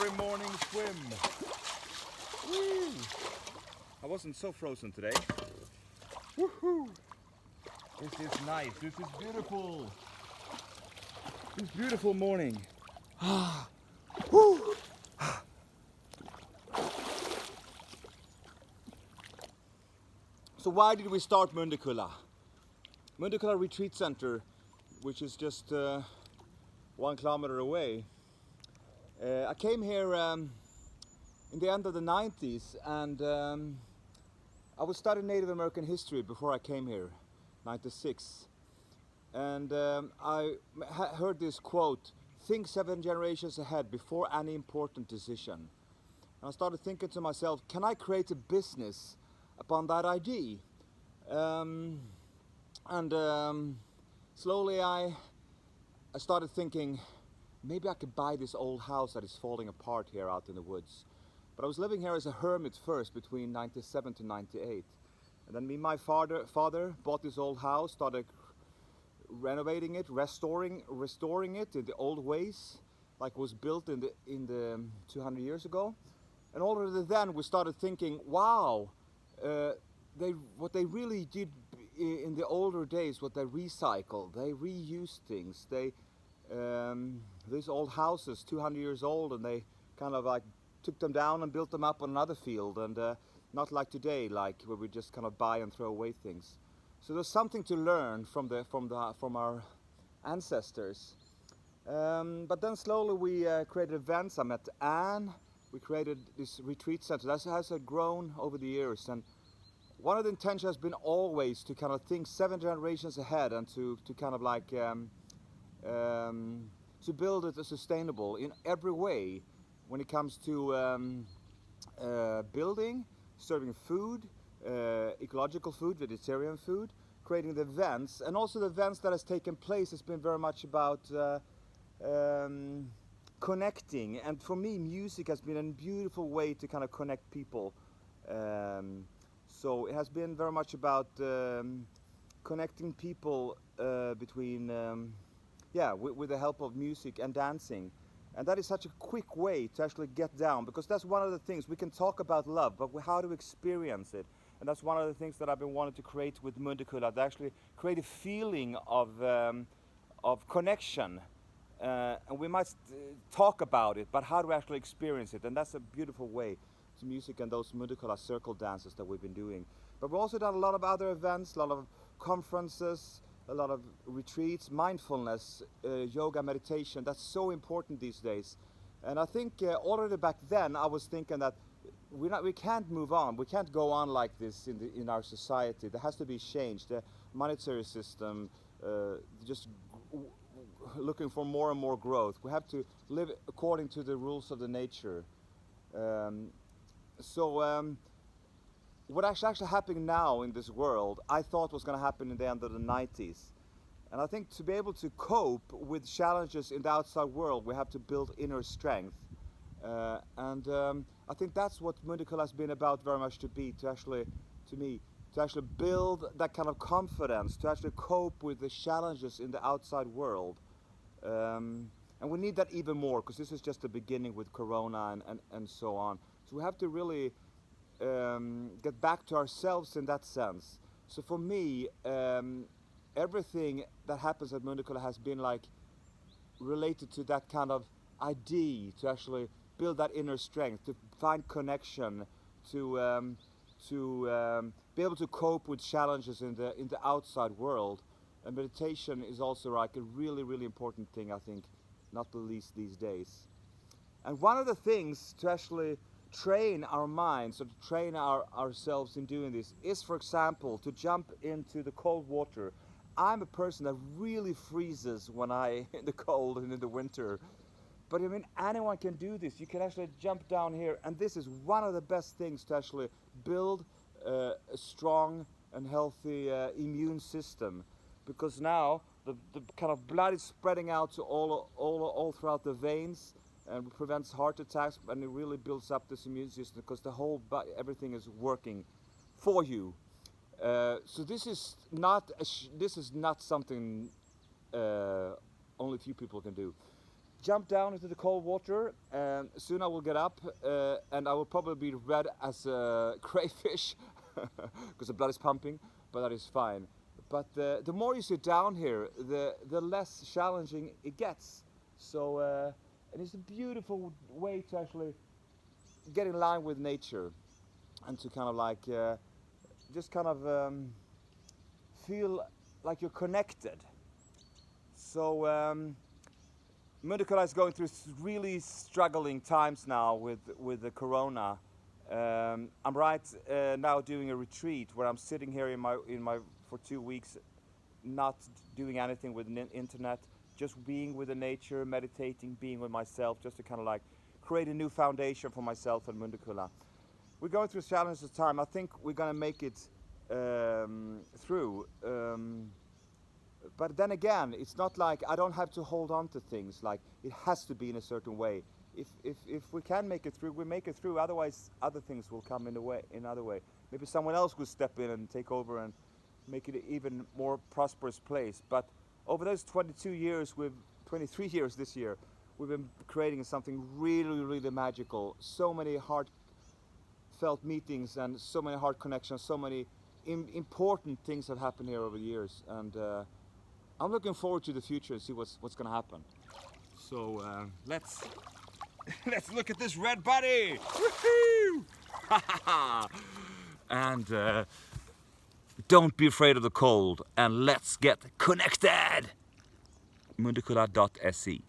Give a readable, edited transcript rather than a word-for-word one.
every morning swim. Woo! I wasn't so frozen today. Woohoo! This is nice. This is beautiful. This beautiful morning. Woo! So why did we start Mundekulla? Mundekulla Retreatcenter, which is just 1 kilometer away. I came here in the end of the 90s, and I was studying Native American history before I came here, 96. And I heard this quote, "Think 7 generations ahead before any important decision." And I started thinking to myself, can I create a business upon that idea? Slowly I started thinking, maybe I could buy this old house that is falling apart here out in the woods. But I was living here as a hermit first between 97 to 98. And then me and my father bought this old house, started renovating it, restoring it in the old ways, like it was built in the 200 years ago. And already then we started thinking, wow, what they really did in the older days, what they recycled, they reused things. These old houses, 200 years old, and they kind of like took them down and built them up on another field, and not like today, like where we just kind of buy and throw away things. So there's something to learn from our ancestors. But then slowly we created events. I met Anne. We created this retreat center. That has grown over the years, and one of the intentions has been always to kind of think 7 generations ahead, and to kind of like to build it sustainable in every way, when it comes to building, serving food, ecological food, vegetarian food, creating the events, and also the events that has taken place has been very much about connecting. And for me, music has been a beautiful way to kind of connect people. So it has been very much about connecting people between, with the help of music and dancing. And that is such a quick way to actually get down, because that's one of the things, we can talk about love, but how to experience it. And that's one of the things that I've been wanting to create with Mundekulla, to actually create a feeling of connection. And we might talk about it, but how to actually experience it. And that's a beautiful way to music and those Mundekulla circle dances that we've been doing. But we've also done a lot of other events, a lot of conferences, a lot of retreats, mindfulness, yoga, meditation. That's so important these days. And I think already back then I was thinking that we can't move on. We can't go on like this in our society. There has to be change. The monetary system, just looking for more and more growth. We have to live according to the rules of the nature. What actually happening now in this world, I thought was going to happen in the end of the 90s. And I think to be able to cope with challenges in the outside world, we have to build inner strength. I think that's what Mundekulla has been about very much, to actually build that kind of confidence, to actually cope with the challenges in the outside world. And we need that even more, because this is just the beginning with Corona and so on. So we have to really get back to ourselves in that sense. So for me, everything that happens at Mundekulla has been like related to that kind of idea, to actually build that inner strength, to find connection, to be able to cope with challenges in the outside world. And meditation is also like a really, really important thing, I think, not the least these days. And one of the things to actually train our minds, or to train ourselves in doing this, is, for example, to jump into the cold water. I'm a person that really freezes when in the cold and in the winter. But I mean, anyone can do this. You can actually jump down here, and this is one of the best things to actually build a strong and healthy immune system. Because now the kind of blood is spreading out to all throughout the veins, and prevents heart attacks, and it really builds up this immune system, because the whole body, everything is working for you. So this is not something only few people can do. jump down into the cold water, and soon I will get up, and I will probably be red as a crayfish because the blood is pumping, but that is fine. But the more you sit down here, the less challenging it gets. So and it's a beautiful way to actually get in line with nature and to kind of like just kind of feel like you're connected. So Mundekulla is going through really struggling times now with the corona. I'm right now doing a retreat where I'm sitting here in my for 2 weeks, not doing anything with the internet, just being with the nature, meditating, being with myself, just to kind of like create a new foundation for myself and Mundekulla. We're going through challenges of time. I think we're gonna make it through. But then again, it's not like I don't have to hold on to things like it has to be in a certain way. If we can make it through, we make it through. Otherwise, other things will come in another way. Maybe someone else will step in and take over and make it an even more prosperous place. But over those 22 years, 23 years this year, we've been creating something really, really magical. So many heartfelt meetings and so many heart connections, so many important things have happened here over the years. And I'm looking forward to the future and see what's going to happen. So let's look at this red body. Woohoo! And don't be afraid of the cold, and let's get connected. Mundekulla.se